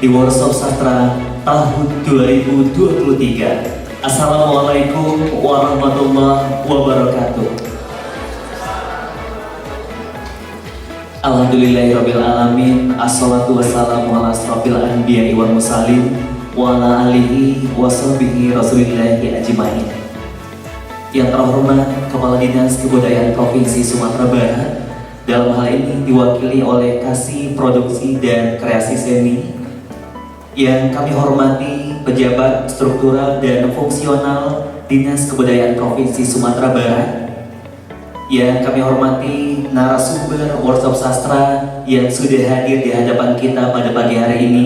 di Workshop Sastra tahun 2023. Assalamualaikum warahmatullahi wabarakatuh. Alhamdulillahirabbil alamin. Assalatu wassalamu ala asrofil anbiya'i wal mursalin wa ala alihi washabihi rasulillahi ajmain. Yang terhormat Kepala Dinas Kebudayaan Provinsi Sumatera Barat, dalam hal ini diwakili oleh Kasih Produksi dan Kreasi Seni. Yang kami hormati pejabat struktural dan fungsional Dinas Kebudayaan Provinsi Sumatera Barat. Yang kami hormati narasumber workshop sastra yang sudah hadir di hadapan kita pada pagi hari ini.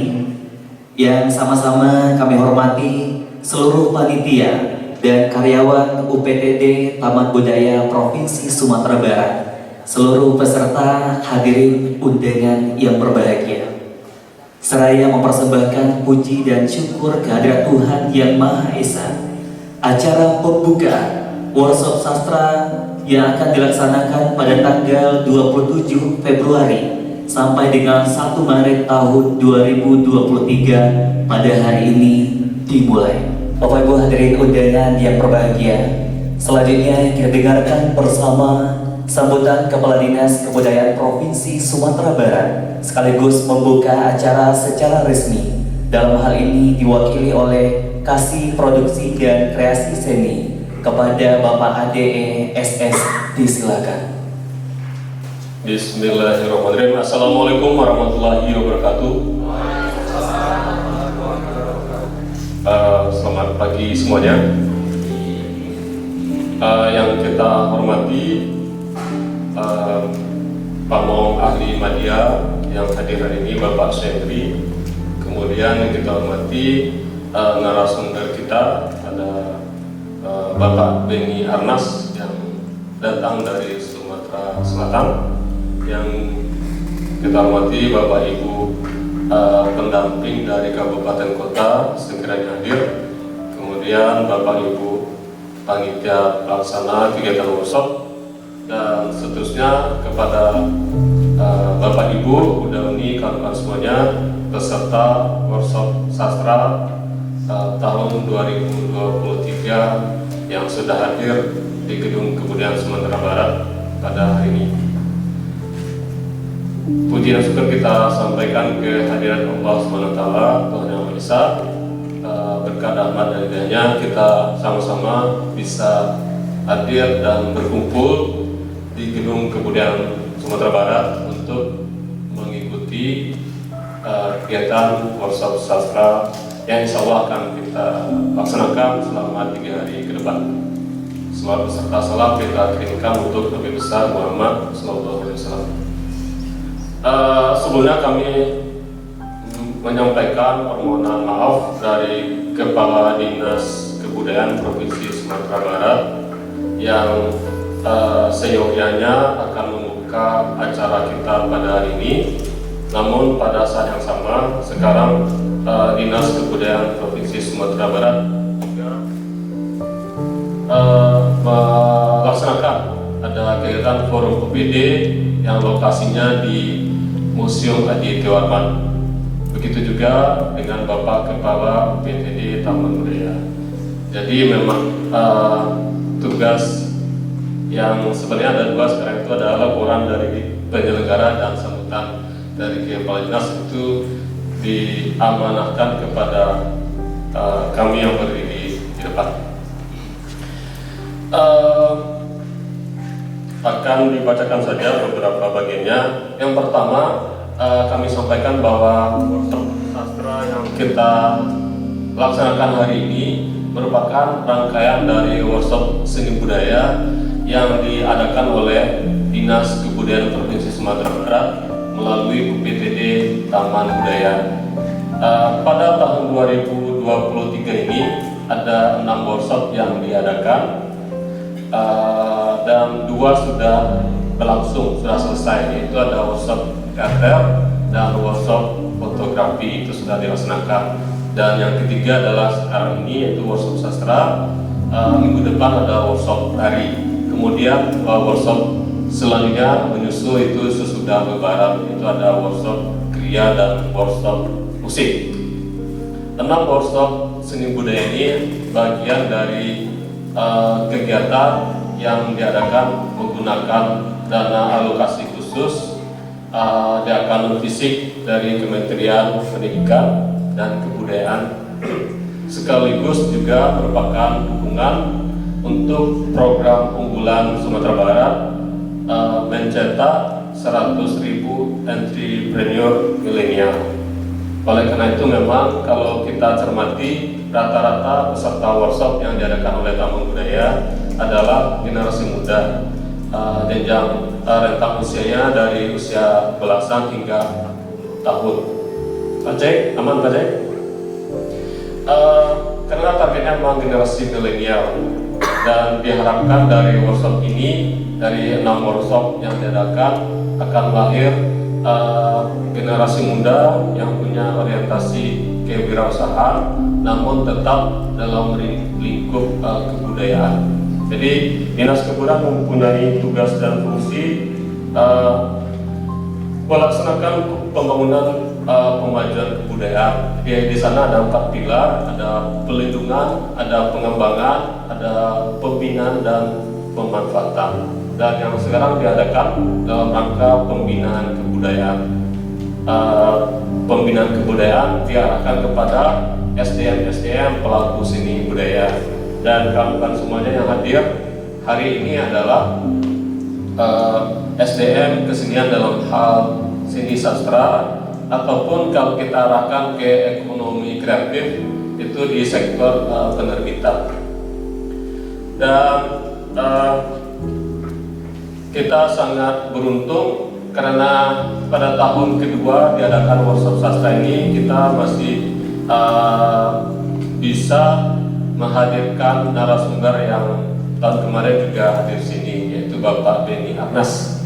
Yang sama-sama kami hormati seluruh panitia dan karyawan UPTD Taman Budaya Provinsi Sumatera Barat, seluruh peserta hadirin undangan yang berbahagia. Seraya mempersembahkan puji dan syukur kehadirat Tuhan Yang Maha Esa, acara pembuka workshop sastra yang akan dilaksanakan pada tanggal 27 Februari sampai dengan 1 Maret tahun 2023 pada hari ini dimulai. Bapak Ibu hadirin undangan yang berbahagia, selanjutnya kita dengarkan bersama sambutan Kepala Dinas Kebudayaan Provinsi Sumatera Barat sekaligus membuka acara secara resmi. Dalam hal ini diwakili oleh Kasih Produksi dan Kreasi Seni. Kepada Bapak ADE SS, disilakan. Bismillahirrahmanirrahim. Assalamualaikum warahmatullahi wabarakatuh. Selamat pagi semuanya. Yang kita hormati Pamong Ahli Media yang hadir hari ini, Bapak Syendri. Kemudian yang kita hormati narasumber kita ada Bapak Beni Arnas yang datang dari Sumatera Selatan. Yang kita hormati Bapak Ibu pendamping dari kabupaten kota sekiranya hadir. Kemudian Bapak Ibu panitia pelaksana kegiatan workshop, dan seterusnya kepada Bapak Ibu Udauni, kawan-kawan semuanya peserta workshop sastra tahun 2023 yang sudah hadir di Gedung Kebudayaan Sumatera Barat pada hari ini. Puji dan syukur kita sampaikan ke hadirat Allah SWT, Tuhan Yang Maha Esa. Berkat rahmat dan hidayahnya kita sama-sama bisa hadir dan berkumpul di Gedung Kebudayaan Sumatera Barat untuk mengikuti kegiatan workshop sastra yang insya Allah akan kita laksanakan selama 3 hari ke depan. Selawat beserta salam kita kirimkan untuk Nabi besar Muhammad SAW. Sebelumnya kami menyampaikan permohonan maaf dari Kepala Dinas Kebudayaan Provinsi Sumatera Barat yang seyogyanya akan membuka acara kita pada hari ini. Namun pada saat yang sama sekarang Dinas Kebudayaan Provinsi Sumatera Barat juga melaksanakan ada kegiatan forum UPD yang lokasinya di Museum Adi Tiwarman. Begitu juga dengan Bapak Kepala UPTD Taman Budaya. Jadi memang tugas yang sebenarnya ada 2 sekarang itu adalah laporan dari penyelenggara dan sambutan dari Kepala Dinas itu diamanahkan kepada kami yang berdiri di depan. Akan dibacakan saja beberapa bagiannya. Yang pertama, kami sampaikan bahwa workshop sastra yang kita laksanakan hari ini merupakan rangkaian dari workshop seni budaya yang diadakan oleh Dinas Kebudayaan Provinsi Sumatera Barat melalui UPTD Taman Budaya. Pada tahun 2023 ini ada 6 workshop yang diadakan, dan 2 sudah berlangsung, sudah selesai, yaitu ada workshop teater dan workshop fotografi, itu sudah dilaksanakan. Dan yang ketiga adalah sekarang ini yaitu workshop sastra. Minggu depan ada workshop tari. Kemudian workshop selanjutnya menyusul itu sesudah lebaran, itu ada workshop kriya dan workshop musik. 6 workshop seni budaya ini bagian dari kegiatan yang diadakan menggunakan dana alokasi khusus di akaun fisik dari Kementerian Pendidikan dan Kebudayaan, sekaligus juga merupakan dukungan untuk program unggulan Sumatera Barat mencetak 100.000 entrepreneur milenial. Oleh karena itu memang kalau kita cermati rata-rata peserta workshop yang diadakan oleh Taman Budaya adalah generasi muda, jenjang rentang usianya dari usia belasan hingga 40 tahun. Pak Cek, aman Pak Cek? Karena targetnya memang generasi milenial, dan diharapkan dari workshop ini, dari 6 workshop yang diadakan akan lahir generasi muda yang punya orientasi kewirausahaan, namun tetap dalam lingkup kebudayaan. Jadi Dinas Kebudayaan mempunyai tugas dan fungsi melaksanakan pembangunan pemajuan kebudayaan. Di sana ada 4 pilar, ada pelindungan, ada pengembangan, ada pembinaan dan pemanfaatan. Dan yang sekarang diadakan dalam rangka pembinaan kebudayaan. Pembinaan kebudayaan diarahkan kepada SDM pelaku seni budaya, dan kawan-kawan semuanya yang hadir hari ini adalah SDM kesenian dalam hal seni sastra, ataupun kalau kita arahkan ke ekonomi kreatif itu di sektor penerbitan. Dan kita sangat beruntung karena pada tahun kedua diadakan workshop sastra ini kita masih bisa menghadirkan narasumber yang tahun kemarin juga hadir sini, yaitu Bapak Benny Arnas.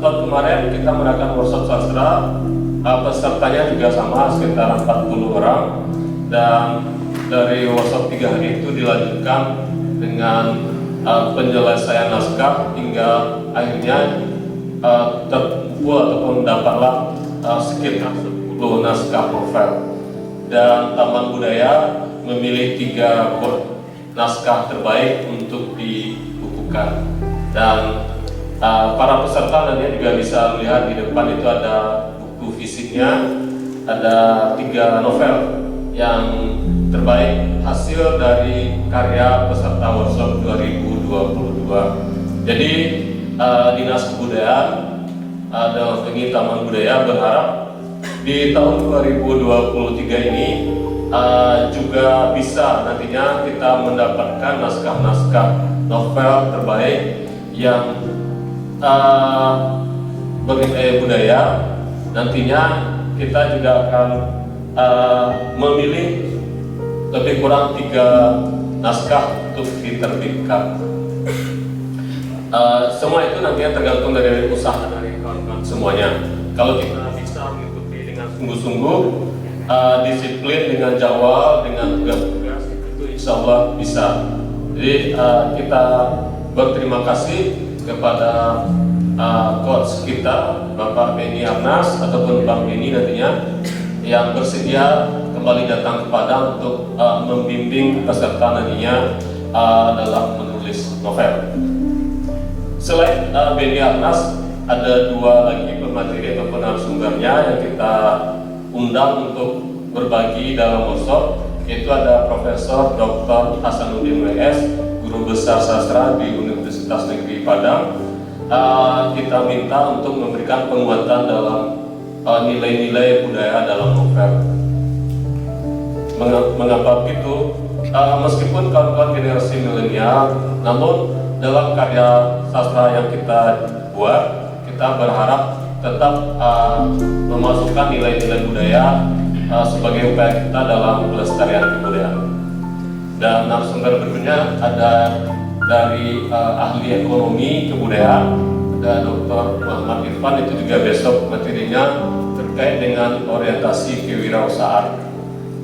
Tahun kemarin kita mengadakan workshop sastra, pesertanya juga sama sekitar 40 orang, dan dari workshop 3 hari itu dilanjutkan dengan penyelesaian naskah hingga akhirnya terkumpul ataupun dapatlah sekitar 10 naskah novel. Dan Taman Budaya memilih 3 naskah terbaik untuk dibukukan. Dan para peserta nanti juga bisa melihat di depan itu ada buku fisiknya, ada 3 novel yang terbaik hasil dari karya peserta workshop 2022. Jadi Dinas Kebudayaan dalam ini Taman Budaya berharap di tahun 2023 ini juga bisa nantinya kita mendapatkan naskah-naskah novel terbaik yang bergaya budaya. Nantinya kita juga akan memilih lebih kurang 3 naskah untuk diterbitkan. Semua itu nantinya tergantung dari usaha dari kawan-kawan semuanya. Kalau kita bisa mengikuti dengan sungguh-sungguh, disiplin dengan jadwal, dengan tugas-tugas, itu insya Allah bisa. Jadi kita berterima kasih kepada coach kita, Bapak Benny Arnas ataupun Bang Benny nantinya, yang bersedia kembali datang ke Padang untuk membimbing peserta nantinya dalam menulis novel. Selain Benny Arnas, ada 2 lagi pemateri atau narasumbernya yang kita undang untuk berbagi dalam workshop, yaitu ada Profesor Dr. Hasanuddin WS, Guru Besar Sastra di Universitas Negeri Padang. Kita minta untuk memberikan penguatan dalam nilai-nilai budaya dalam novel. Mengapa begitu? Meskipun kawan-kawan generasi milenial, namun dalam karya sastra yang kita buat, kita berharap tetap memasukkan nilai-nilai budaya sebagai upaya kita dalam pelestarian kebudayaan. Dan narasumber berikutnya ada dari ahli ekonomi kebudayaan, ada Dr. Muhammad Irfan, itu juga besok materinya terkait dengan orientasi kewirausahaan.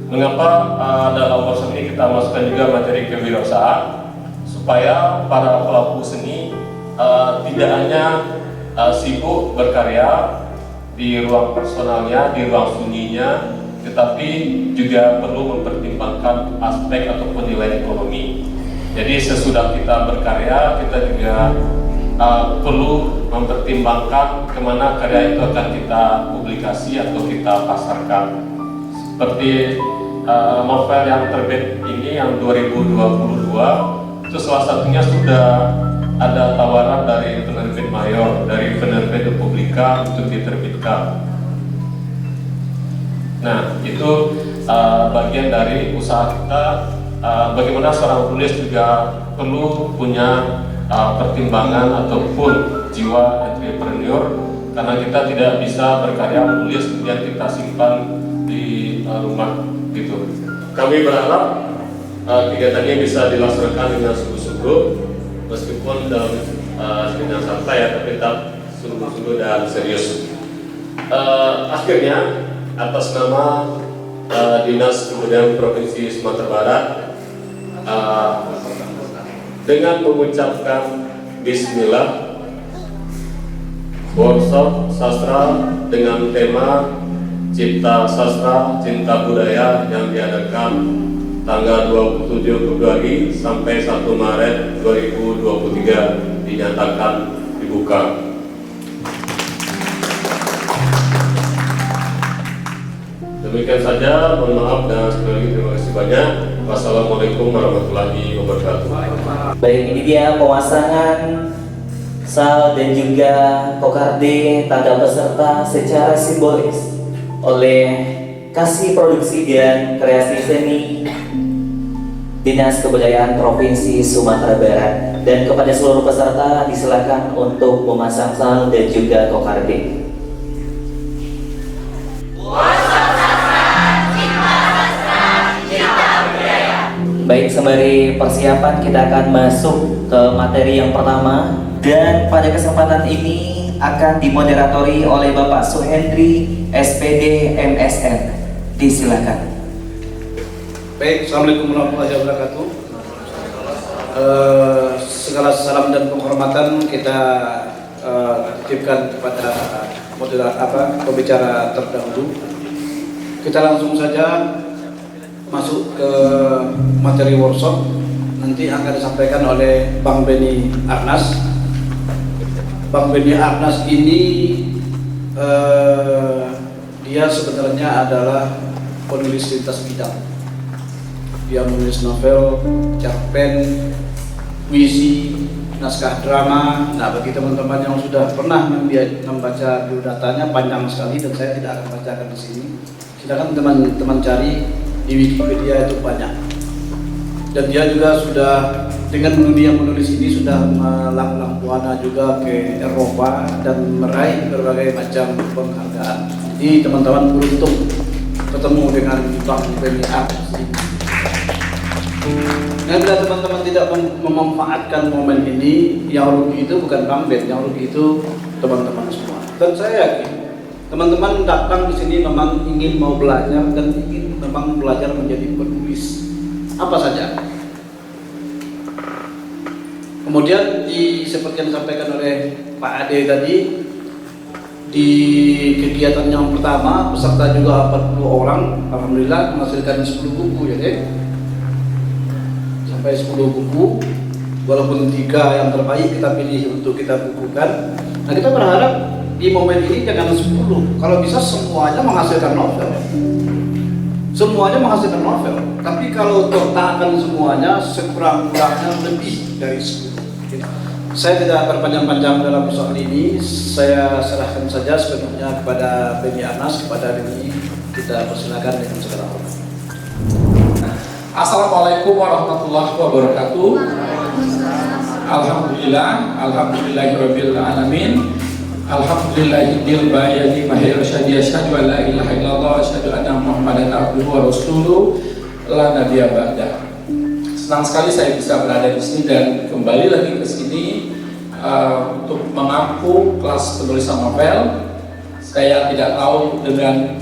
Mengapa dalam workshop ini kita masukkan juga materi kewirausahaan? Supaya para pelaku seni tidak hanya sibuk berkarya, di ruang personalnya, di ruang sunyinya, tetapi juga perlu mempertimbangkan aspek ataupun nilai ekonomi. Jadi sesudah kita berkarya, kita juga perlu mempertimbangkan kemana karya itu akan kita publikasi atau kita pasarkan. Seperti novel yang terbit ini yang 2022, itu salah satunya sudah ada tawaran dari penerbit mayor, dari penerbit Republika untuk diterbitkan. Nah, itu bagian dari usaha kita. Bagaimana seorang penulis juga perlu punya pertimbangan ataupun jiwa entrepreneur, karena kita tidak bisa berkarya menulis kemudian kita simpan di rumah gitu. Kami berharap kegiatan ini bisa dilaksanakan dengan sungguh-sungguh, meskipun dengan santai ya, tapi tetap sungguh-sungguh dan serius. Akhirnya atas nama Dinas Kebudayaan Provinsi Sumatera Barat, dengan mengucapkan Bismillah, workshop sastra dengan tema Cipta Sastra Cinta Budaya yang diadakan tanggal 27 Februari sampai 1 Maret 2023 dinyatakan dibuka. Demikian saja, mohon maaf dan sekali lagi terima kasih banyak. Wassalamualaikum warahmatullahi wabarakatuh. Baik, ini dia pemasangan sal dan juga kokarde tanda peserta secara simbolis oleh Kasih Produksi dan Kreasi Seni Dinas Kebudayaan Provinsi Sumatera Barat. Dan kepada seluruh peserta disilakan untuk memasang sal dan juga kokarde. Baik, sembari persiapan kita akan masuk ke materi yang pertama, dan pada kesempatan ini akan dimoderatori oleh Bapak Suhendri SPD MSN. Disilakan. Baik, Assalamualaikum warahmatullahi wabarakatuh. Segala salam dan penghormatan kita titipkan kepada pembicara terdahulu. Kita langsung saja masuk ke materi workshop. Nanti akan disampaikan oleh Bang Beni Arnas. Bang Beni Arnas ini dia sebenarnya adalah penulis lintas bidang. Dia menulis novel, cerpen, puisi, naskah drama. Nah, bagi teman-teman yang sudah pernah membaca biodatanya panjang sekali dan saya tidak akan bacakan di sini. Silakan teman-teman cari di Wikipedia, itu banyak. Dan dia juga sudah dengan dunia menulis ini sudah melanglang buana juga ke Eropa dan meraih berbagai macam penghargaan. Jadi teman-teman beruntung ketemu dengan Bang Beni Arnas ini. Nah, bila teman-teman tidak memanfaatkan momen ini, yang rugi itu bukan Bang Ben, yang rugi itu teman-teman semua. Dan saya yakin teman-teman datang di sini memang ingin mau belajar dan ingin memang belajar menjadi penulis apa saja. Kemudian seperti yang disampaikan oleh Pak Ade tadi, di kegiatan yang pertama peserta juga 40 orang, alhamdulillah menghasilkan 10 buku ya deh. Sampai 10 buku, walaupun 3 yang terbaik kita pilih untuk kita bukukan. Nah, kita berharap di momen ini jangan 10, kalau bisa semuanya menghasilkan novel. Semuanya menghasilkan novel, tapi kalau totalkan semuanya sekurang-kurangnya lebih dari 10. Saya tidak berpanjang-panjang dalam soal ini, saya serahkan saja sepenuhnya kepada Beni Arnas, kepada Beni. Kita persilakan dengan segala hormat. Assalamualaikum warahmatullahi wabarakatuh. Alhamdulillahirabbil alamin. Alhamdulillahil bayani mahir syadi asyhadu an la ilaha illallah wa asyhadu anna muhammadan abduhu wa rasuluhu la nabiyya ba'da. Senang sekali saya bisa berada di sini dan kembali lagi ke sini untuk mengampu kelas penulisan novel. Saya tidak tahu dengan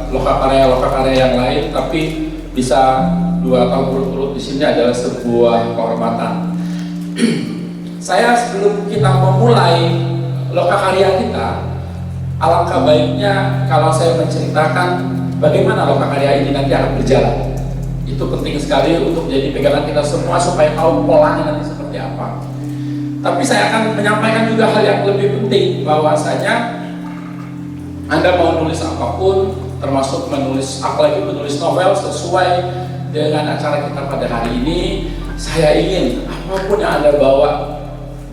lokakarya yang lain, tapi bisa 2 tahun berturut di sini adalah sebuah kehormatan. Saya sebelum kita memulai lokakarya kita, alangkah baiknya kalau saya menceritakan bagaimana lokakarya ini nanti akan berjalan. Itu penting sekali untuk jadi pegangan kita semua supaya tahu polanya nanti seperti apa. Tapi saya akan menyampaikan juga hal yang lebih penting, bahwasanya Anda mau nulis apapun, termasuk menulis, apalagi menulis novel sesuai dengan acara kita pada hari ini, saya ingin apapun yang Anda bawa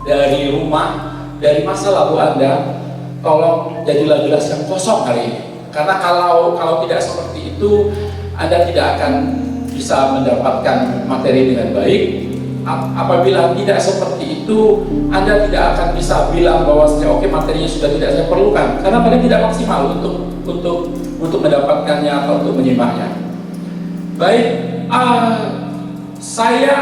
dari rumah, dari masa lalu Anda, tolong jadilah gelas yang kosong hari ini. Karena kalau tidak seperti itu, Anda tidak akan bisa mendapatkan materi dengan baik. Apabila tidak seperti itu, Anda tidak akan bisa bilang bahwa oke, materinya sudah tidak saya perlukan, karena Anda tidak maksimal untuk mendapatkannya atau untuk menyimaknya. Baik, saya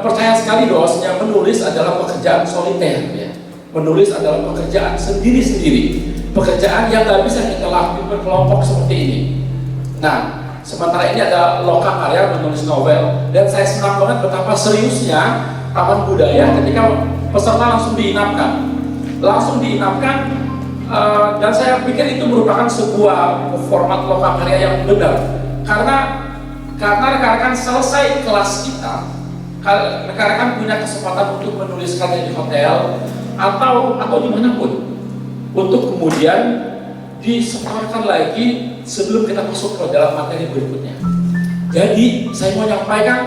percaya sekali bahwasanya menulis adalah pekerjaan soliter, ya. Menulis adalah pekerjaan sendiri-sendiri, pekerjaan yang nggak bisa kita lakukan berkelompok seperti ini. Nah, sementara ini ada lokakarya menulis novel, dan saya senang banget betapa seriusnya Taman Budaya ketika peserta langsung diinapkan, dan saya pikir itu merupakan sebuah format lokakarya yang benar, karena rekan-rekan selesai kelas kita, rekan-rekan punya kesempatan untuk menuliskannya di hotel atau dimanapun, untuk kemudian disetorkan lagi sebelum kita masuk ke dalam materi berikutnya. Jadi saya mau menyampaikan,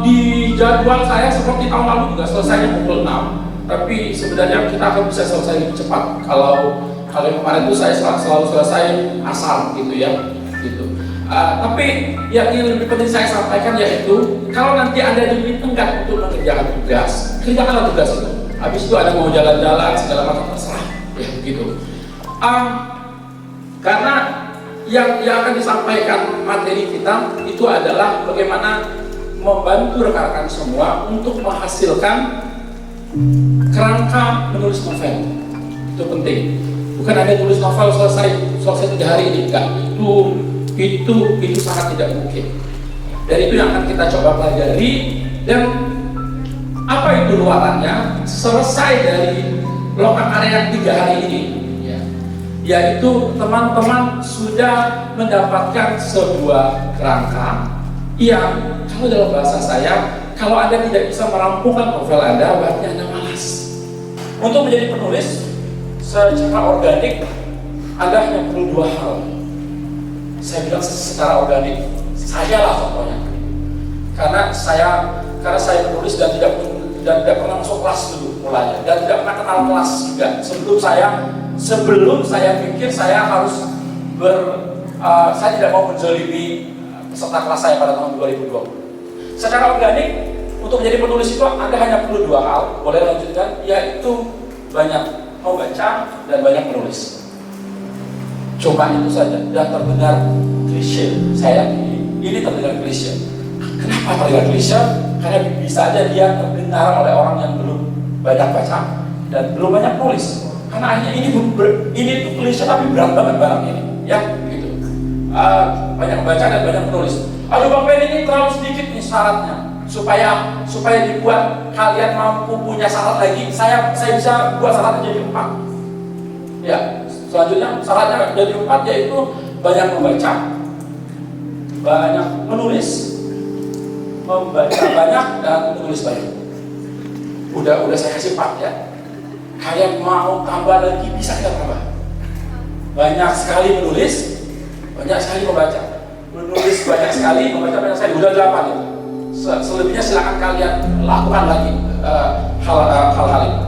di jadwal saya seperti tahun lalu juga selesainya pukul 6, tapi sebenarnya kita akan bisa selesai lebih cepat. Kalau kemarin itu saya selalu selesai asar gitu ya, gitu. Tapi yang lebih penting saya sampaikan yaitu, kalau nanti Anda diminta tenggat untuk mengerjakan tugas, kerjakanlah tugas itu. Habis itu Anda mau jalan-jalan segala macam terserah, ya gitu. Karena yang akan disampaikan materi kita itu adalah bagaimana membantu rekan-rekan semua untuk menghasilkan kerangka menulis novel. Itu penting. Bukan Anda tulis novel selesai 3 hari ini, enggak. Itu sangat tidak mungkin. Dan itu yang akan kita coba pelajari. Dan apa itu luarannya? Selesai dari lokakarya yang 3 hari ini, yaitu teman-teman sudah mendapatkan sebuah kerangka yang, kalau dalam bahasa saya, kalau Anda tidak bisa merampungkan novel Anda, berarti Anda malas. Untuk menjadi penulis secara organik, Anda hanya perlu 2 hal. Saya bilang secara organik, sajalah contohnya. Karena saya penulis dan tidak pernah masuk kelas dulu mulanya, dan tidak pernah kenal kelas juga. Sebelum saya pikir saya harus saya tidak mau menzalimi peserta kelas saya pada tahun 2020. Secara organik, untuk menjadi penulis itu Anda hanya perlu 2 hal, boleh lanjutkan, yaitu banyak membaca dan banyak menulis. Cuma itu saja, dan terdengar klise. Saya ini terdengar klise. Kenapa terdengar klise? Karena bisa aja dia terdengar oleh orang yang belum banyak baca dan belum banyak nulis. Karena akhirnya ini tuh klise tapi berat banget barang ini, ya gitu. Banyak membaca dan banyak menulis. Aduh Bang Ben, ini terlalu sedikit nih syaratnya, supaya dibuat kalian mampu punya syarat lagi. Saya bisa buat syaratnya jadi 4. Ya, selanjutnya syaratnya jadi 4, yaitu banyak membaca, banyak menulis, membaca banyak dan menulis banyak. Udah saya kasih 4 ya. Kalian mau tambah lagi, bisa kita tambah. Banyak sekali menulis, banyak sekali membaca. Menulis banyak sekali, membaca banyak sekali. Udah 8 itu. Selebihnya silakan kalian lakukan lagi hal-hal itu.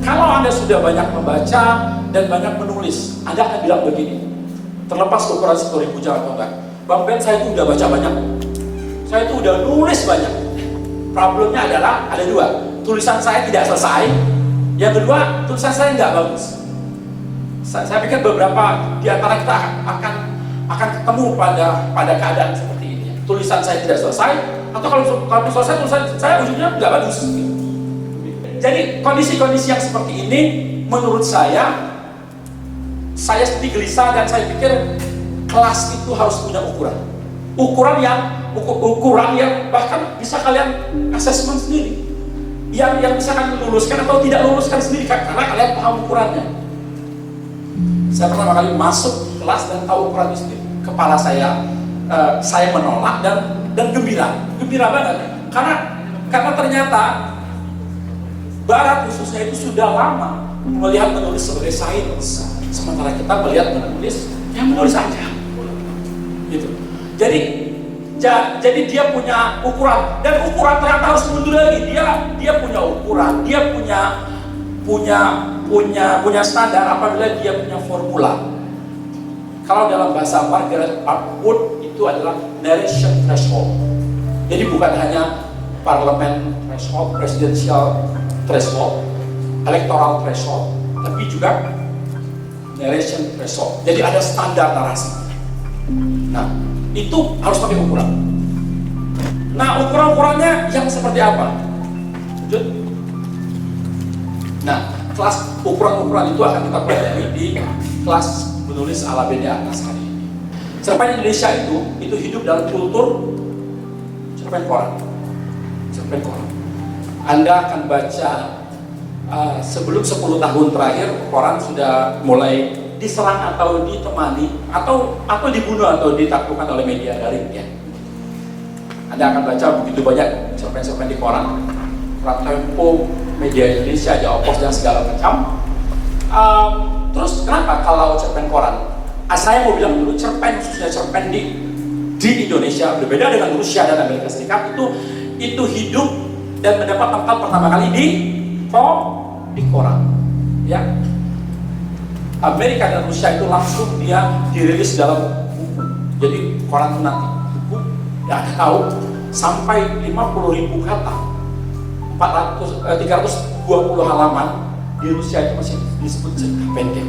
Kalau Anda sudah banyak membaca dan banyak menulis, Anda akan bilang begini, terlepas ukuran 10.000 jam atau enggak, Bang Ben, saya itu udah baca banyak, saya itu udah nulis banyak. Problemnya adalah ada 2, tulisan saya tidak selesai. Yang kedua, tulisan saya nggak bagus. Saya pikir beberapa di antara kita akan ketemu pada keadaan seperti ini. Tulisan saya tidak selesai, atau kalau selesai tulisan saya ujungnya nggak bagus. Jadi kondisi-kondisi yang seperti ini, menurut saya sedih gelisah, dan saya pikir kelas itu harus punya ukuran yang bahkan bisa kalian asesmen sendiri. yang bisa kalian luluskan atau tidak luluskan sendiri karena kalian paham ukurannya. Saya pertama kali masuk kelas dan tahu ukuran itu sendiri. Kepala saya menolak dan gembira banget karena ternyata Barat khususnya itu sudah lama melihat menulis sebagai sains, sementara kita melihat menulis yang menulis aja, gitu. Jadi dia punya ukuran dan ukuran ternyata harus mundur lagi. Dia punya ukuran, dia punya standar apabila dia punya formula. Kalau dalam bahasa Margaret Atwood itu adalah narration threshold. Jadi bukan hanya parlemen threshold, presidential threshold, electoral threshold, tapi juga narration threshold. Jadi ada standar narasi. Nah, itu harus pakai ukuran. Nah, ukuran-ukurannya yang seperti apa? Lanjut. Nah, kelas ukuran-ukuran itu akan kita pelajari di kelas menulis ala Benny atas hari ini. Cerpen Indonesia itu hidup dalam kultur cerpen koran. Anda akan baca sebelum 10 tahun terakhir koran sudah mulai diserang atau ditemani atau dibunuh atau ditaklukkan oleh media daring ya. Anda akan baca begitu banyak cerpen-cerpen di koran Tempo, media Indonesia, Jawa Pos dan segala macam. Terus kenapa kalau cerpen koran? Saya mau bilang dulu cerpen khususnya cerpen di Indonesia berbeda dengan Rusia dan Amerika Serikat itu hidup dan mendapat tempat pertama kali di koran, ya. Amerika dan Rusia itu langsung dia dirilis dalam buku. Jadi koran itu nanti buku, ya Anda tahu sampai 50.000 kata, 320 halaman di Rusia itu masih disebut cerita pendek.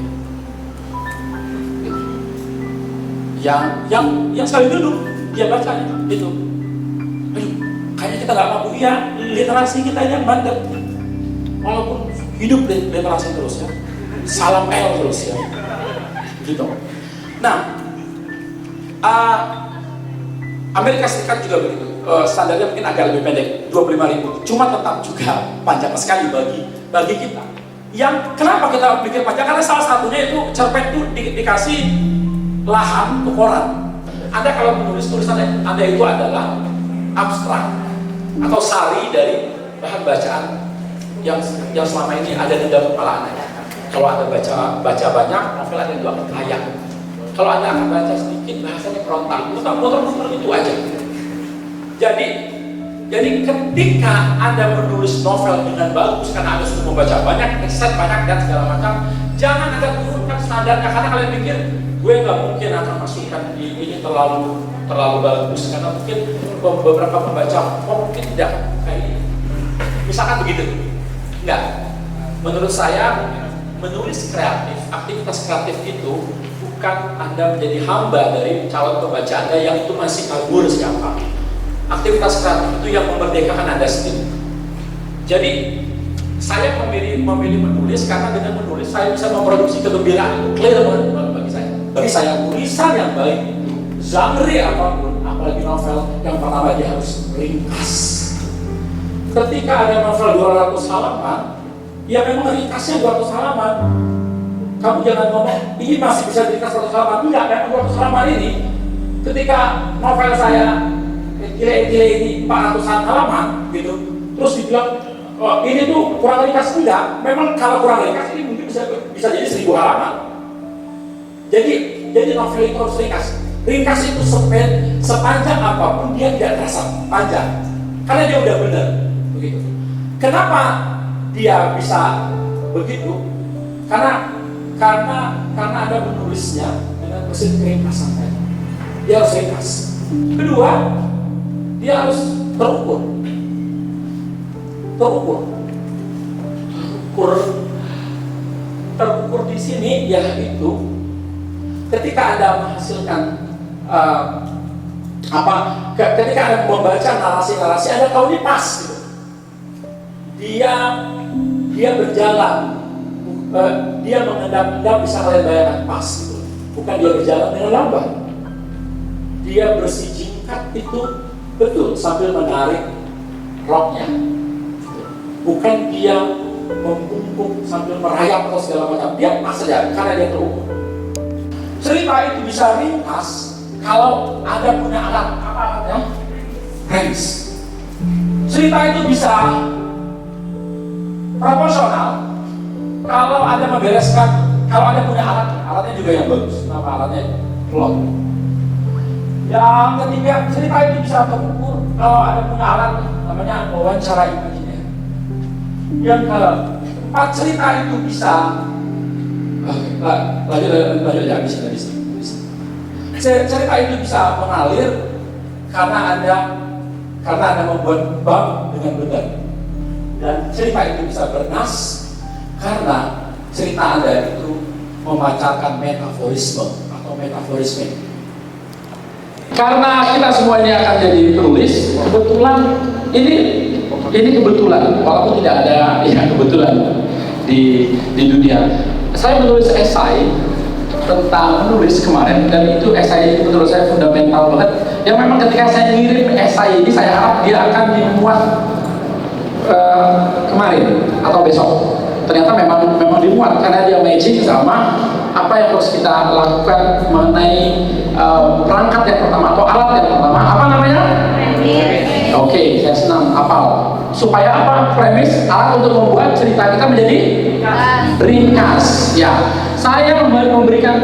Yang sekali duduk dia baca itu. Aduh, kayaknya kita nggak mampu ya, literasi kita ini yang bandel. Walaupun hidup literasi terus ya, salam L terus ya, gitu. Nah, Amerika Serikat juga begitu. Standarnya mungkin agak lebih pendek, 25.000. Cuma tetap juga panjang sekali bagi kita. Yang kenapa kita pikir panjang? Karena salah satunya itu cerpen itu dikasih lahan untuk koran. Anda kalau menulis tulisan Anda itu adalah abstrak atau sari dari bahan bacaan yang selama ini ada di dalam kepala Anda. Kalau Anda baca banyak, novel Anda itu akan kaya. Kalau Anda akan baca sedikit, bahasanya frontal, muter-muter itu aja. Jadi ketika Anda menulis novel dengan bagus karena Anda sudah membaca banyak, riset banyak dan segala macam, jangan Anda turunkan standarnya karena kalian pikir gue nggak mungkin akan masukkan ini terlalu bagus karena mungkin beberapa pembaca mungkin tidak kayak ini. Misalkan begitu, enggak. Menurut saya menulis kreatif, aktivitas kreatif itu bukan Anda menjadi hamba dari calon pembaca Anda yang itu masih kabur siapa. Aktivitas kreatif itu yang memerdekakan Anda sendiri. Jadi saya memilih menulis karena dengan menulis saya bisa memproduksi kegembiraan. Clear banget bagi saya. Bagi saya tulisan yang baik itu genre apapun, apalagi novel yang pertama dia harus ringkas. Ketika ada novel 200 halaman, ya memang ringkasnya 200 halaman. Kamu jangan ngomong ini masih bisa diringkas 100 halaman. Enggak, memang 200 halaman ini. Ketika novel saya gile ini 400-an halaman gitu, terus dibilang oh, ini tuh kurang ringkas, enggak. Memang kalau kurang ringkas ini mungkin bisa jadi 1000 halaman. Jadi novel itu harus ringkas. Ringkas itu sepanjang apapun dia tidak terasa panjang, karena dia udah benar begitu. Kenapa dia bisa begitu? Karena Anda menulisnya dengan mesin keringkasan. Dia harus ringkas. Kedua, dia harus terukur di sini yaitu ketika Anda menghasilkan ketika Anda membaca narasi Anda tahu ini pas gitu. Dia berjalan, dia mengendap-endap bisa kalian bayangkan pas gitu. Bukan dia berjalan dengan lambat, dia bersijingkat itu betul sambil menarik roknya gitu. bukan dia membungkuk sambil merayap atau segala macam. Dia pas saja karena dia terukur. Cerita itu bisa ringkas kalau ada punya alat, apa alatnya? Premis. Cerita itu bisa proporsional kalau ada membereskan, kalau ada punya alatnya juga yang bagus. Nama alatnya plot. Yang ketiga, cerita itu bisa terukur kalau ada punya alat namanya wawancara imajiner. Yang keempat, cerita itu bisa lanjut ya, bisa. Cerita itu bisa mengalir karena Anda membuat bab dengan benar. Dan cerita itu bisa bernas karena cerita Anda itu memancarkan metaforisme atau metaforisme. Karena kita semua ini akan jadi penulis, kebetulan ini kebetulan, walaupun tidak ada yang kebetulan di dunia. Saya menulis esai tentang menulis kemarin, dan itu esai itu menurut saya fundamental banget. Yang memang ketika saya ngirim esai ini, saya harap dia akan dimuat kemarin atau besok. Ternyata memang dimuat karena dia matching sama apa yang harus kita lakukan mengenai perangkat yang pertama atau alat yang pertama. Apa namanya? Premis. Oke, saya senang hafal. Supaya apa? Premis, alat untuk membuat cerita kita menjadi ringkas. Ya, saya memberikan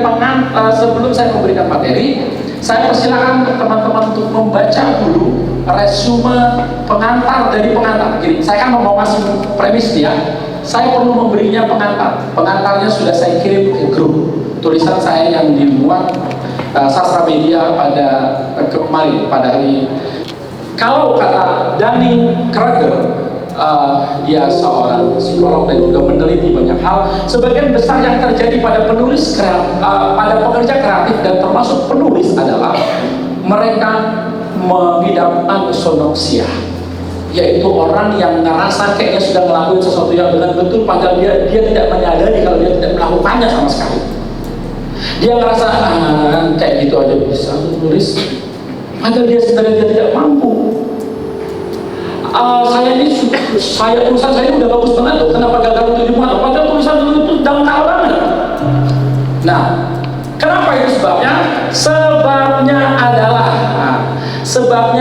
sebelum saya memberikan materi, saya persilakan untuk teman-teman untuk membaca dulu resume pengantar dari pengantar. Gini, saya kan mau masuk premis dia. Saya perlu memberinya pengantar. Pengantarnya sudah saya kirim ke grup. Tulisan saya yang dimuat Sastra Media kemarin pada hari. Kalau kata Danny Kruger, dia seorang psikolog dan juga meneliti banyak hal. Sebagian besar yang terjadi pada penulis pada pekerja kreatif dan termasuk penulis adalah mereka mengidap anosonoksia, yaitu orang yang ngerasa kayaknya sudah melakukan sesuatu yang dengan betul, padahal dia tidak menyadari kalau dia tidak melakukannya sama sekali. Dia ngerasa kayak gitu aja bisa menulis, padahal dia sebenarnya dia tidak mampu. Tulisan saya udah bagus banget loh, kenapa gagal untuk dimuat? Padahal tulisan itu dangkal banget. Nah, kenapa itu sebabnya? Sebabnya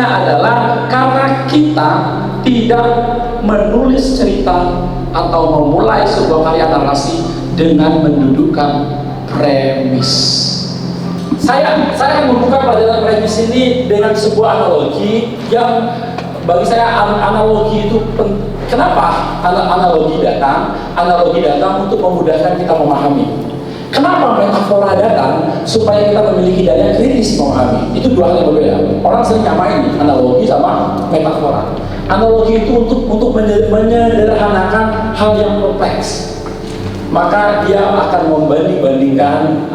adalah karena kita tidak menulis cerita atau memulai sebuah karya narasi dengan mendudukkan premis. Saya akan membuka pelajaran premis ini dengan sebuah analogi yang bagi saya analogi itu kenapa analogi datang? Analogi datang untuk memudahkan kita memahami. Kenapa metafora datang? Supaya kita memiliki daya kritis memahami. Itu dua hal yang berbeda. Orang sering nyamain analogi sama metafora. Analogi itu untuk menyederhanakan hal yang kompleks. Maka dia akan membanding-bandingkan,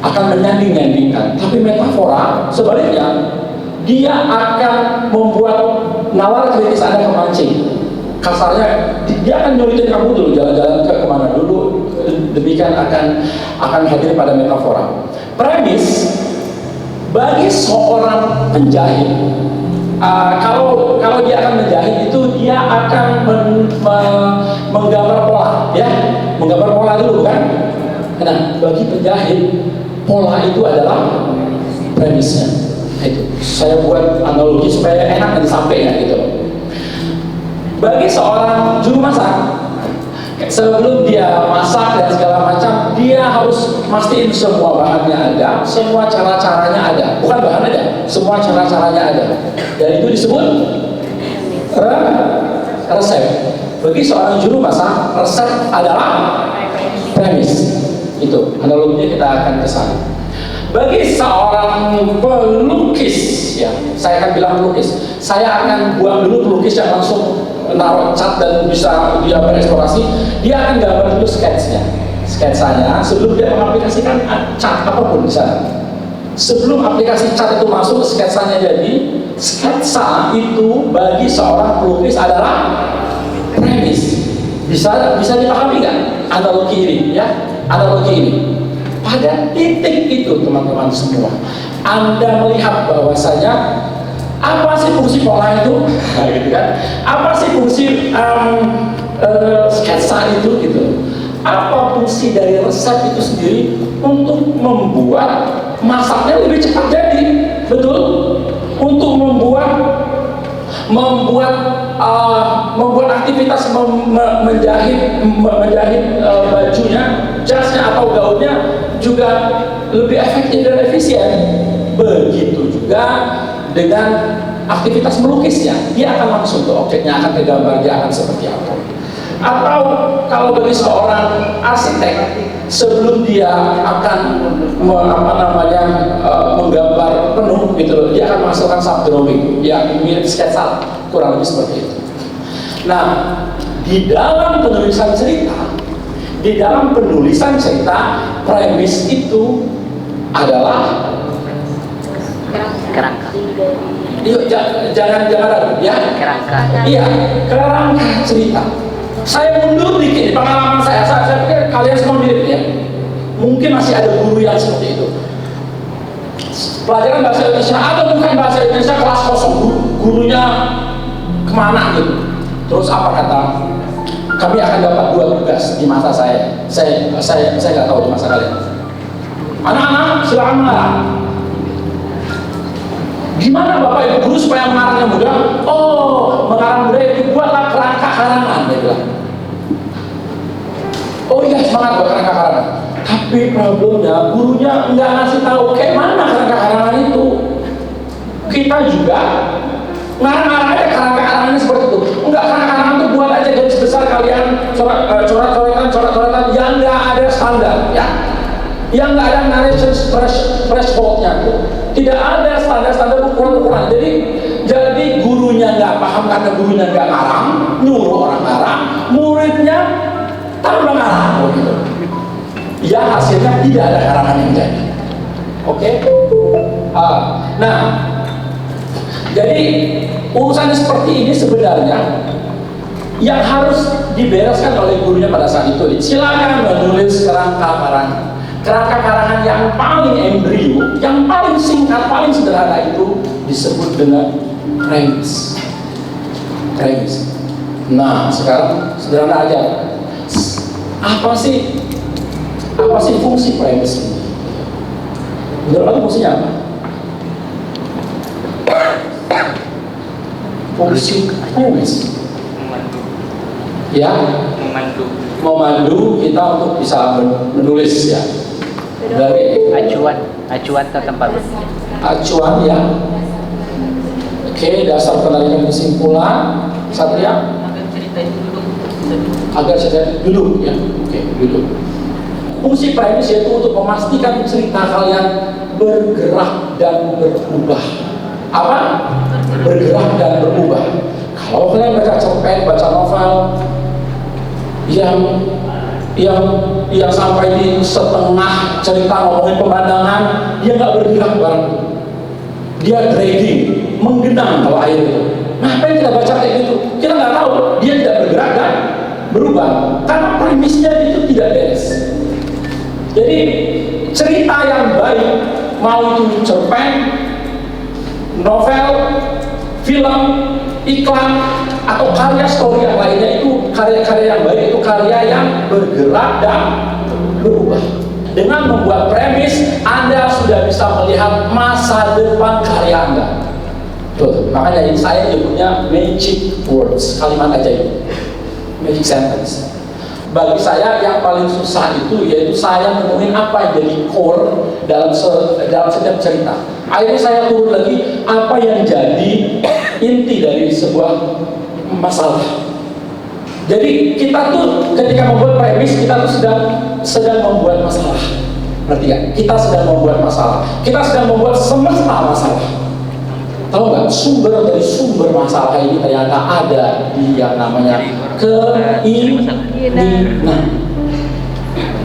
akan menyanding-nyandingkan. Tapi metafora sebaliknya, dia akan membuat nalar kritis Anda kemancing. Kasarnya, dia akan nyulitin kamu dulu, jalan-jalan ke kemana dulu. Demikian akan hadir pada metafora. Premis bagi seorang penjahit, kalau dia akan menjahit itu dia akan menggambar pola, ya, menggambar pola dulu kan. Nah, bagi penjahit pola itu adalah premisnya. Itu saya buat analogi supaya enak disampaikan gitu. Bagi seorang juru masak, sebelum dia masak dan segala macam, dia harus mastiin semua bahannya ada, semua cara-caranya ada. Bukan bahan aja, semua cara-caranya ada. Dan itu disebut resep. Bagi seorang juru masak, resep adalah premis. Itu analoginya, kita akan ke sana. Bagi seorang pelukis, ya, saya akan bilang pelukis, saya akan buang dulu pelukis yang langsung naruh cat dan bisa dia bereksplorasi. Dia akan gambar dulu sketsanya sebelum dia mengaplikasikan cat apapun di sana. Sebelum aplikasi cat itu masuk, sketsanya jadi. Sketsa itu bagi seorang pelukis adalah premis. Bisa dipahami nggak analogi ini? Ya, analogi ini. Pada titik itu teman-teman semua, Anda melihat bahwasanya Apa sih fungsi pola itu? Nah, gitu kan? Apa sih fungsi sketsa itu gitu? Apa fungsi dari resep itu sendiri untuk membuat masaknya lebih cepat jadi? Betul? Untuk membuat aktivitas menjahit bajunya, jasnya atau gaunnya juga lebih efektif dan efisien. Begitu juga dengan aktivitas melukisnya, dia akan langsung ke objeknya, akan ke gambar, dia akan seperti apa. Atau kalau bagi seorang arsitek, sebelum dia akan menggambar penuh gitu loh, dia akan menghasilkan sub drawing yang mirip sketsa, kurang lebih seperti itu. Nah, di dalam penulisan cerita, premis itu adalah kerangka. Yuk, jangan ragu ya. Kerangka. Iya, kerangka cerita. Saya mundur dikit di pengalaman saya pikir kalian semua mirip ya. Mungkin masih ada guru yang seperti itu. Pelajaran bahasa Indonesia atau bukan bahasa Indonesia kelas kosong, gurunya kemana gitu. Terus apa kata? Kami akan dapat 2 tugas di masa saya. Saya nggak tahu di masa kalian. Anak-anak silakan mengarang. Gimana Bapak Ibu guru supaya mengarangnya mudah? Oh, mengarang mudah itu buatlah kerangka karangan, dia bilang. Oh iya, semangat buat kerangka karangan. Tapi problemnya gurunya nggak ngasih tahu kayak mana kerangka karangan itu. Kita juga ngarang aja kerangka karangannya seperti itu. Enggak, kerangka karangan itu buat aja garis besar kalian, coret-coretan yang nggak ada standar, ya. Yang nggak ada narration threshold-nya tuh. Tidak ada standar-standar ukuran-ukuran. Jadi gurunya nggak paham karena gurunya nggak ngarang, nyuruh orang ngarang, muridnya tambah ngarang, gitu. Ya hasilnya tidak ada karangan yang jadi. Oke? Nah, jadi urusannya seperti ini sebenarnya yang harus dibereskan oleh gurunya pada saat itu. Silakan menulis kerangka karangan yang paling embrio, yang paling singkat, paling sederhana itu disebut dengan premis. Nah, sekarang sederhana aja. Apa sih fungsi premis ini? Menurut kamu fungsinya apa? Fungsi premis, ya, memandu kita untuk bisa menulis ya. Dari acuan ke tempat acuan ya. Oke, dasar penarikan kesimpulan. Satria agar cerita duduk ya. Oke, duduk. Fungsi premis yaitu untuk memastikan cerita kalian bergerak dan berubah. Apa? Bergerak dan berubah. Kalau kalian baca cerpen, baca novel yang sampai di setengah cerita ngomongin pemandangan, dia nggak bergerak bareng, dia dragging, menggenang kalau air itu. Nah, apa yang kita baca kayak gitu? Kita nggak tahu, dia tidak bergerak dan berubah karena premisnya itu tidak beres. Jadi cerita yang baik, mau itu cerpen, novel, film, iklan, atau karya story yang lainnya, itu karya-karya yang baik, itu karya yang bergerak dan berubah. Dengan membuat premis, Anda sudah bisa melihat masa depan karya Anda. Tuh, makanya ini saya nyebutnya magic words, kalimat ajaib, magic sentence. Bagi saya yang paling susah itu yaitu saya nemuin apa yang jadi core dalam setiap cerita. Akhirnya saya turun lagi apa yang jadi inti dari sebuah masalah. Jadi kita tuh ketika membuat premis, kita tuh sedang membuat masalah. Berarti kan? Kita sedang membuat masalah. Kita sedang membuat semesta masalah. Tahu nggak, sumber masalah ini ternyata ada di yang namanya keinginan.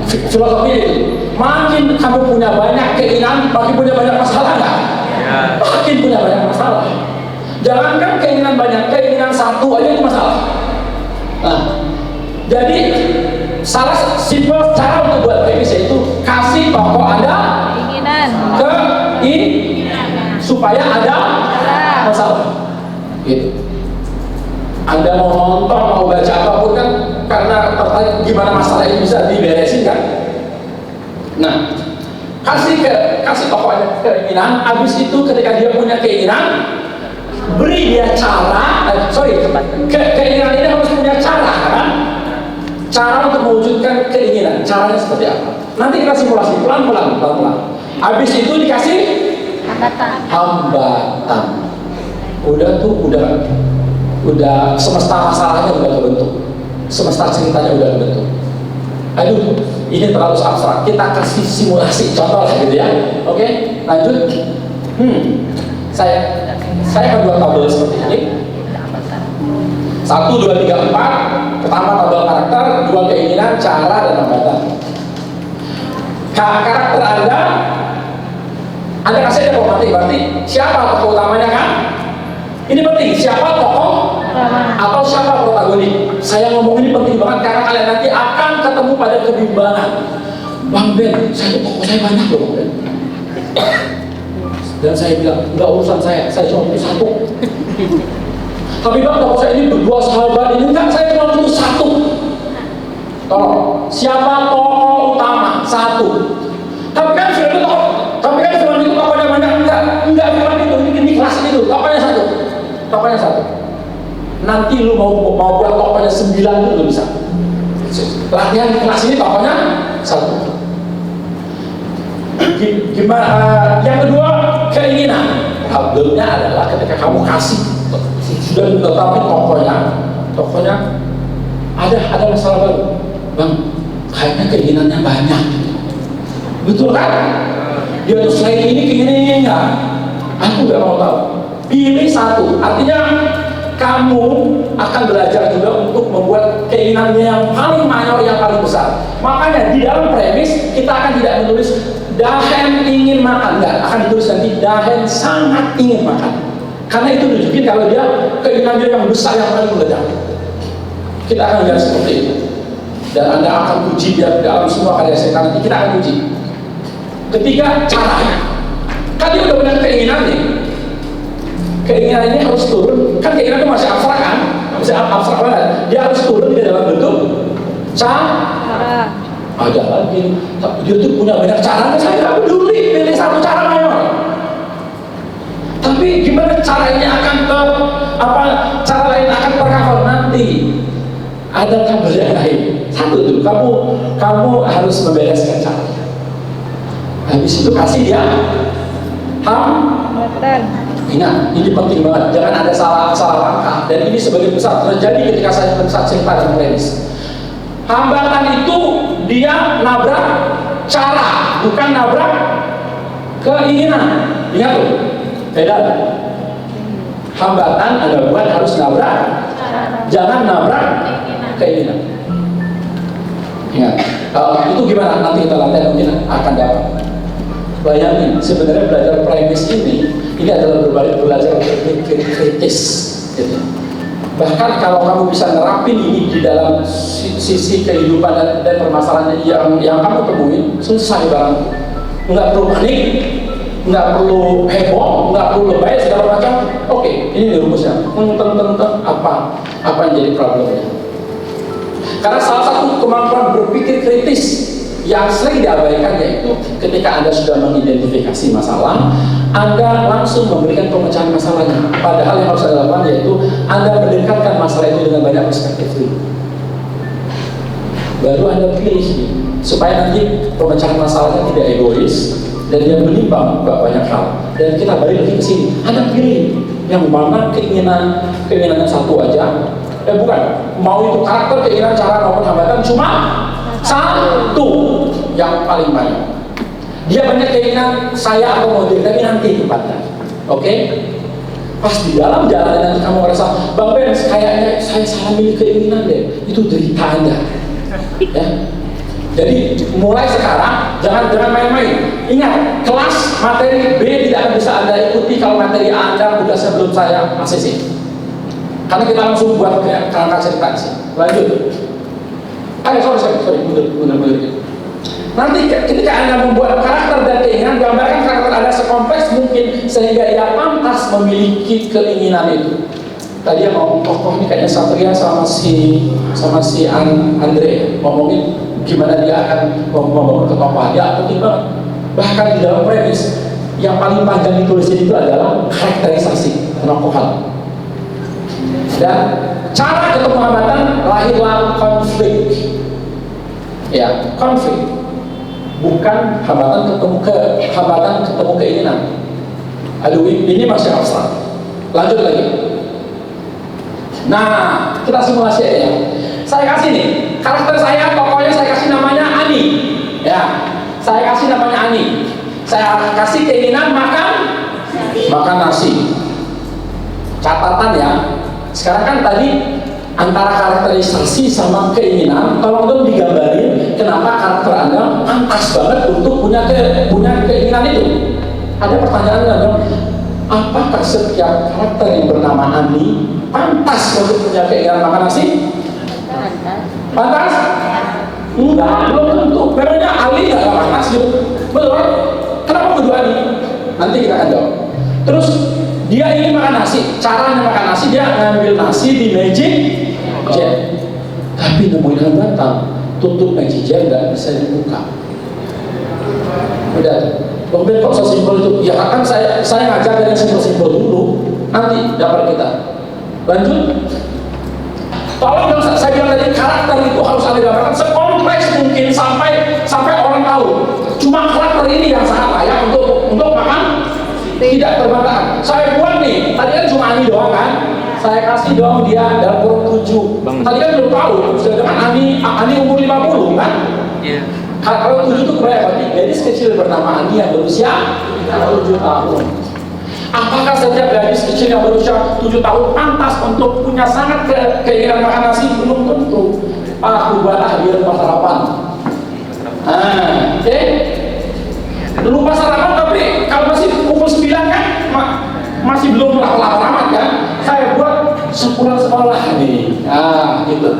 Filosofi itu, makin kamu punya banyak keinginan, makin punya banyak masalah nggak? Makin punya banyak masalah. Jangankan keinginan banyak, keinginan satu aja itu masalah. Nah, jadi salah simpel cara untuk buat premis itu kasih tokoh Anda keinginan supaya ada masalah. Gitu. Anda mau nonton, mau baca apapun kan karena tertarik gimana masalah ini bisa diberesin kan? Nah, kasih tokohnya keinginan, habis itu ketika dia punya keinginan, beri dia cara, keinginan ini harus punya cara kan? Cara untuk mewujudkan keinginan, caranya seperti apa? Nanti kita simulasi pelan-pelan. Habis itu dikasih hambatan. Udah semesta masalahnya udah kebentuk, semesta ceritanya udah kebentuk. Aduh, ini terlalu abstrak. Kita kasih simulasi contoh lah gitu ya. Oke, lanjut. Saya akan buat tabel seperti ini. 1, 2, 3, 4. Pertama tabel karakter, 2 keinginan, cara dan hambatan. Karakter Anda kasih aja pemantik, berarti siapa tokoh utamanya kan? Ini penting, siapa tokoh atau siapa protagonis. Saya ngomong ini penting banget karena kalian nanti akan ketemu pada kebimbangan. Bang Ben, tokoh saya banyak loh Bang Ben. Dan saya bilang, enggak urusan saya cuma butuh 1. Tapi Bang, tokoh saya ini berdua sahabat ini kan saya cuma butuh 1. Tolong, siapa tokoh utama? 1. Tapi kan film itu tokohnya banyak, enggak film itu, ini kelas itu, tokohnya 1. Nanti lu mau buat tokohnya 9 itu lu bisa. Latihan di kelas ini tokohnya 1. Gimana? Yang kedua, keinginan. Problemnya adalah ketika kamu kasih sudah tetapi tokohnya ada masalah baru. Bang, kayaknya keinginannya banyak. Betul kan? Dia tuh selain ini enggak. Aku nggak mau tahu. Pilih 1. Artinya kamu akan belajar juga untuk membuat keinginannya yang paling mayor, yang paling besar. Makanya di dalam premis kita akan tidak menulis Dahen ingin makan, enggak, akan ditulis nanti Dahen sangat ingin makan. Karena itu nunjukin kalau dia keinginannya yang besar, yang paling meledak. Kita akan lihat seperti itu. Dan Anda akan uji dia dalam semua karya setan nanti kita akan uji. Ketiga, caranya. Kan dia udah punya keinginan nih. Keinginan ini harus turun. Kan keinginan itu masih abstrak kan? Masih abstrak banget. Dia harus turun di dalam bentuk cara. Ada lagi. Dia tuh punya banyak cara. Saya nggak peduli. Pilih 1 cara mayor. Tapi gimana caranya akan cara lain akan tercover nanti. Ada tabel yang lain. 1 dulu. Kamu harus membereskan caranya. Habis itu kasih dia hambatan. Ingat, ini penting banget. Jangan ada salah langkah. Dan ini sebagian besar terjadi ketika saya cerita dan premis. Hambatan itu dia nabrak cara, bukan nabrak keinginan. Ingat tuh, beda. Hambatan ada bukan harus nabrak, jangan nabrak keinginan. Ingat, itu gimana? Nanti kita latihan mungkin akan dapat. Bayangin, sebenarnya belajar premis ini adalah belajar berpikir kritis. Gitu. Bahkan kalau kamu bisa nerapin ini di dalam sisi kehidupan dan permasalahan yang kamu temuin, selesai barang. Nggak perlu panik, nggak perlu heboh, nggak perlu lebay segala macam. Oke, ini rumusnya. Apa yang jadi problemnya? Karena salah satu kemampuan berpikir kritis yang sering diabaikan yaitu ketika Anda sudah mengidentifikasi masalah, Anda langsung memberikan pemecahan masalahnya. Padahal yang harus Anda lakukan yaitu Anda mendekatkan masalah itu dengan banyak perspektif dulu. Baru Anda pilih supaya nanti pemecahan masalahnya tidak egois dan dia menimbang banyak hal. Dan kita balik lagi ke sini. Anda pilih yang mana keinginannya 1 aja. Bukan, mau itu karakter, keinginan, cara maupun hambatan cuma 1 yang paling banyak. Dia banyak keinginan saya atau model, tapi nanti tempatnya. Oke? Pas di dalam jalan nanti kamu merasa, Bang Ben, kayaknya saya salah milih keinginan deh. Itu derita Anda. Ya. Jadi mulai sekarang jangan main-main. Ingat, kelas materi B tidak akan bisa Anda ikuti kalau materi Anda udah sebelum saya ACC. Karena kita langsung buat kerangka cerita di sini. Lanjut. Sorry, mundur gitu. Nanti ketika Anda membuat karakter dan keinginan, gambarkan karakter Anda sekompleks mungkin, sehingga dia pantas memiliki keinginan itu. Tadi yang ngomong tokoh ini kayaknya Satria sama si Andre ngomongin gimana dia akan membangun ketokohan. Ya penting banget. Bahkan di dalam premis yang paling panjang ditulis itu adalah karakterisasi ketokohan. Dan cara ketemu hambatan lahirlah konflik. Ya, konflik. Bukan hambatan ketemu keinginan. Aduh, ini masih abstrak. Lanjut lagi. Nah, kita simulasi aja ya. Saya kasih nih, karakter saya, pokoknya saya kasih namanya Ani. Ya, saya kasih namanya Ani. Saya kasih keinginan makan nasi. Catatan ya. Sekarang kan tadi antara karakterisasi sama keinginan, tolong dong digambarin kenapa karakter Anda pantas banget untuk punya keinginan itu. Ada pertanyaan dong, apakah setiap karakter yang bernama Ani pantas untuk punya keinginan makan nasi? Pantas? Enggak, belum tentu. Memangnya Ali nggak pantas gitu? Belum. Kenapa kedua Ani? Nanti kita akan jawab. Terus dia ingin makan nasi. Caranya makan nasi, dia ngambil nasi di magic jar. Tapi nemuin hambatan, tutup magic jar nggak bisa dibuka. Udah. Kemudian kok sesimpel itu? Ya kan saya ngajar dari simpel-simpel dulu. Nanti dapat kita. Lanjut. Tolong dong, saya bilang tadi karakter itu harus ada gambaran sekompleks mungkin sampai orang tahu. Cuma karakter ini yang sangat layak untuk makan tidak terbantahkan. Saya buat nih, tadi kan cuma Ani doang kan? Saya kasih doang dia dalam kurun 7. Tadi kan belum tahu, sedangkan Ani umur 50 kan? Iya. Kalau 7 itu berapa nih? Gadis kecil bernama Ani yang berusia 7 tahun. Apakah setiap gadis kecil yang berusia 7 tahun pantas untuk punya sangat keinginan makan nasi? Belum tentu. Aku buat hadir pas sarapan. Oke. Lupa sarapan tapi kalau masih pukul 9 kan masih belum lapar amat kan? Saya buat sepulang sekolah nih. Gitu.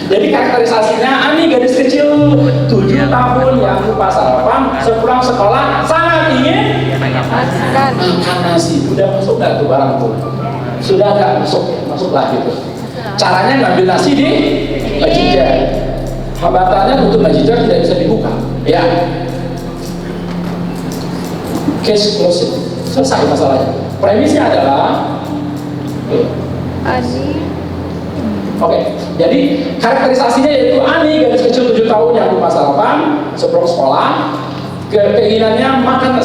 Jadi karakterisasinya Ani gadis kecil 7 tahun yang lupa sarapan, sepulang sekolah sangat ingin makan nasi. Udah masuk nggak tuh barang tuh? Sudah nggak masuklah gitu. Caranya ngambil nasi di magic jar. Hambatannya untuk magic jar tidak bisa dibuka. Ya. Case closed. Selesai masalahnya. Premisnya adalah Ani. Oke, jadi karakterisasinya yaitu Ani gadis kecil 7 tahun yang lupa sarapan sebelum sekolah. Keinginannya makan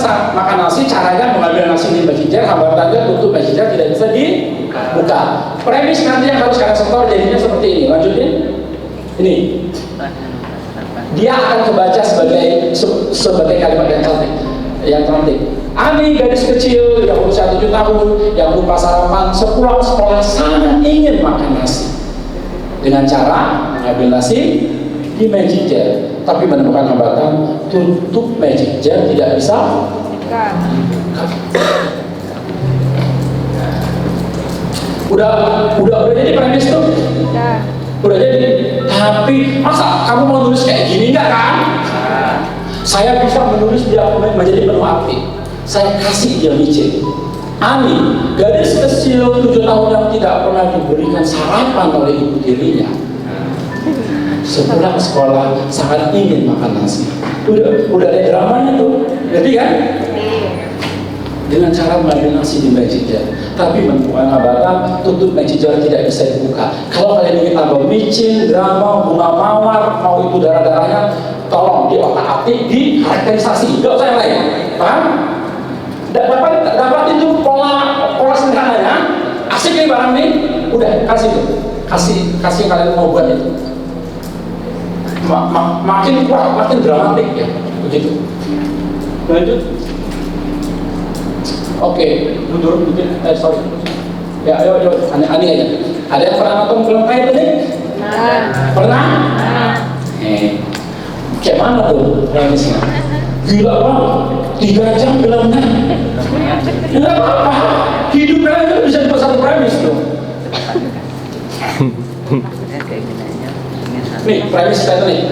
nasi, caranya mengambil nasi di magic jar, hambatannya tutup magic jar tidak bisa dibuka. Premis nanti yang harus kalian setor jadinya seperti ini. Lanjutin. Ini. Dia akan kebaca sebagai kalimat yang cantik. Ani gadis kecil yang berusia 7 tahun yang lupa sarapan sepulang sekolah sangat ingin makan nasi. Dengan cara mengambil nasi di magic jar, tapi menemukan hambatan tutup magic jar tidak bisa. Udah jadi premis tuh. Udah jadi. Tapi masa kamu mau nulis kayak gini enggak kan? Saya bisa menulis dia menjadi penuh arti. Saya kasih dia micin. Ani, gadis kecil 7 tahun yang tidak pernah diberikan sarapan oleh ibu tirinya, sepulang sekolah sangat ingin makan nasi. Udah ada dramanya tuh, jadi kan? Dengan cara mengambil nasi di magic jar, tapi menemukan hambatan tutup magic jar tidak bisa dibuka. Kalau kalian ingin tambah micin, drama, bunga mawar, mau itu darah-darahnya, tolong di otak-atik, di karakterisasi, gak usah yang lain, paham? Dapat itu pola sederhananya, asik nih barang nih, udah kasih kalian mau buat itu. Makin kuat, makin dramatik ya, begitu. Lanjut. Oke, mundur mungkin. Sorry. Ya, ayo, Ani aja. Ada yang pernah nonton film kayak tadi? Pernah? Kayak mana tuh premisnya? Gila banget, 3 jam filmnya. Enggak apa-apa, hidup kalian bisa dibuat satu premis tuh. Nih, premis kita nih.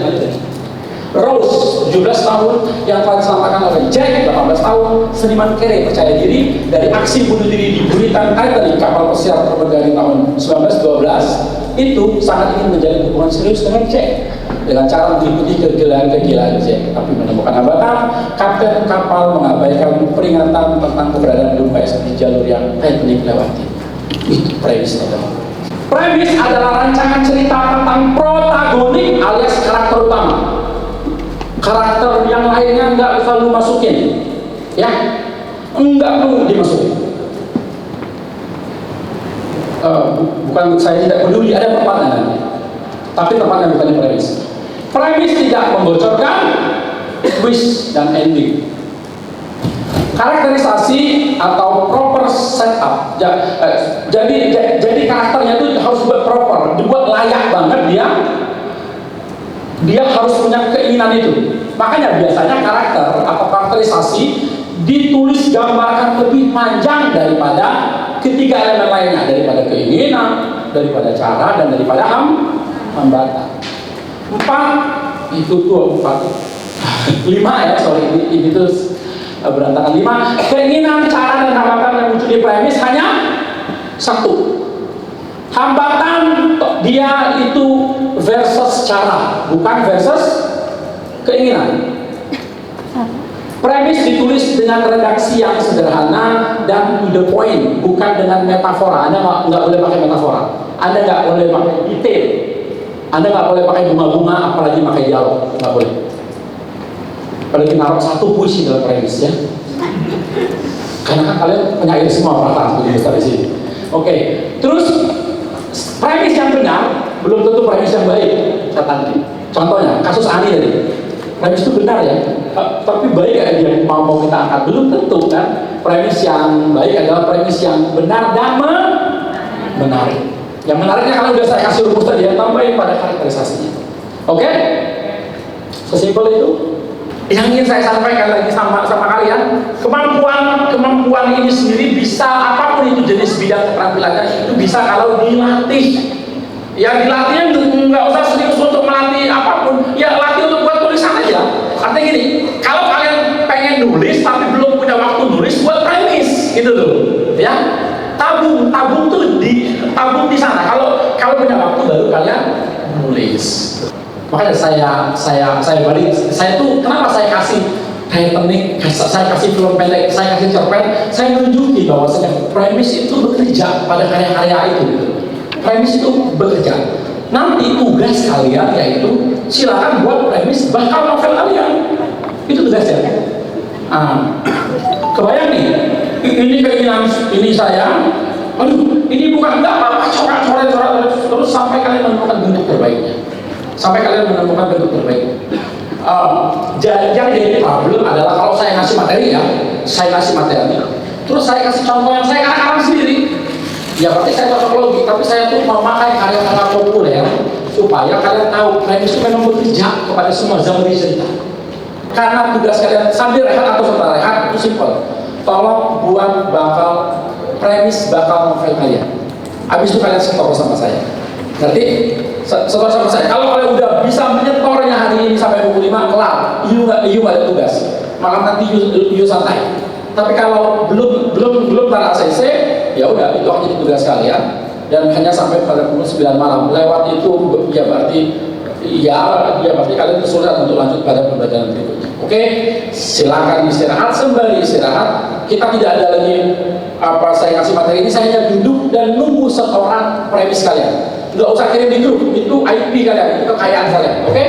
Rose 17 tahun yang telah diselamatkan oleh Jack 18 tahun, seniman kere percaya diri dari aksi bunuh diri di buritan Titanic kapal pesiar terbesar di tahun 1912 itu sangat ingin menjalin hubungan serius dengan Jack dengan cara mengikuti kegilaan Jack, tapi menemukan hambatan. Kapten kapal mengabaikan peringatan tentang keberadaan Dumais di jalur yang Titanic lewati. Itu premisnya. Premis adalah rancangan cerita tentang protagonik alias karakter utama. Karakter yang lainnya nggak selalu masukin, ya, nggak perlu dimasukin. Bukan saya tidak peduli ada tempatnya, tapi tempatnya bukan di premis. Premis tidak membocorkan twist dan ending. Karakterisasi atau proper setup, jadi karakternya itu harus dibuat proper, dibuat layak banget dia harus punya keinginan itu. Makanya biasanya karakter atau karakterisasi ditulis gambarkan lebih panjang daripada ketiga elemen lainnya, daripada keinginan, daripada cara, dan daripada hambatan. 4 itu tuh 4 5 ya, sorry ini tuh berantakan. 5 keinginan, cara, dan hambatan yang muncul di premis hanya 1. Hambatan dia itu versus cara, bukan versus keinginan. Premis ditulis dengan redaksi yang sederhana dan to the point, bukan dengan metafora. Anda nggak boleh pakai metafora, Anda nggak boleh pakai detail, Anda nggak boleh pakai bunga-bunga, apalagi pakai dialog, nggak boleh. Apalagi naruh 1 puisi dalam premis ya. Karena kan kalian penyair semua perasaan di sini. Oke, terus premis yang benar belum tentu premis yang baik, kata. Contohnya kasus Ani tadi, premis itu benar ya, tapi baik ya dia mau kita angkat, belum tentu kan. Premis yang baik adalah premis yang benar dan menarik. Yang menariknya kalau udah saya kasih rumus tadi ya, tambahin pada karakterisasinya. Oke? Sesimpel itu. Yang ingin saya sampaikan lagi sama kalian, kemampuan ini sendiri bisa, apapun itu jenis bidang keterampilannya, itu bisa kalau dilatih. Ya dilatih, nggak usah serius untuk melatih apapun, ya latih untuk buat tulisan aja. Artinya gini, kalau kalian pengen nulis tapi belum punya waktu nulis, buat premis gitu loh, ya. Tabung tuh tabung di sana. Kalau punya waktu baru kalian nulis. Makanya saya tuh kenapa saya kasih Titanic, saya kasih film pendek, saya kasih cerpen, saya nunjukin bahwa premis itu bekerja pada karya-karya itu. Premis itu bekerja. Nanti tugas kalian yaitu silakan buat premis bakal novel kalian. Itu tugasnya. Kebayang nih, ini keinginan ini saya. Aduh, ini bukan enggak apa-apa, coret terus sampai kalian menemukan bentuk terbaiknya. Yang jadi problem adalah kalau saya ngasih materi ya, terus saya kasih contoh yang saya karang sendiri, ya berarti saya cocok logi, tapi saya tuh memakai karya-karya populer supaya kalian tahu premis itu memang bekerja kepada semua zaman cerita. Karena tugas kalian sambil rehat atau setelah rehat itu simpel, tolong buat premis bakal novel kalian. Habis itu kalian setor sama saya. Nanti setor sama saya. Kalau kalian udah bisa menyetornya hari ini sampai pukul 5, kelar. You ada tugas. Malam nanti you santai. Tapi kalau belum pada ACC, ya udah itu hanya tugas kalian dan hanya sampai pada pukul 9 malam. Lewat itu ya berarti kalian kesulitan untuk lanjut pada pembelajaran berikutnya. Oke, silakan istirahat. Sembari istirahat, kita tidak ada lagi saya kasih materi ini, saya hanya duduk dan nunggu setoran premis kalian. Nggak usah kirim di grup, itu IP kalian, itu kekayaan kalian. Oke?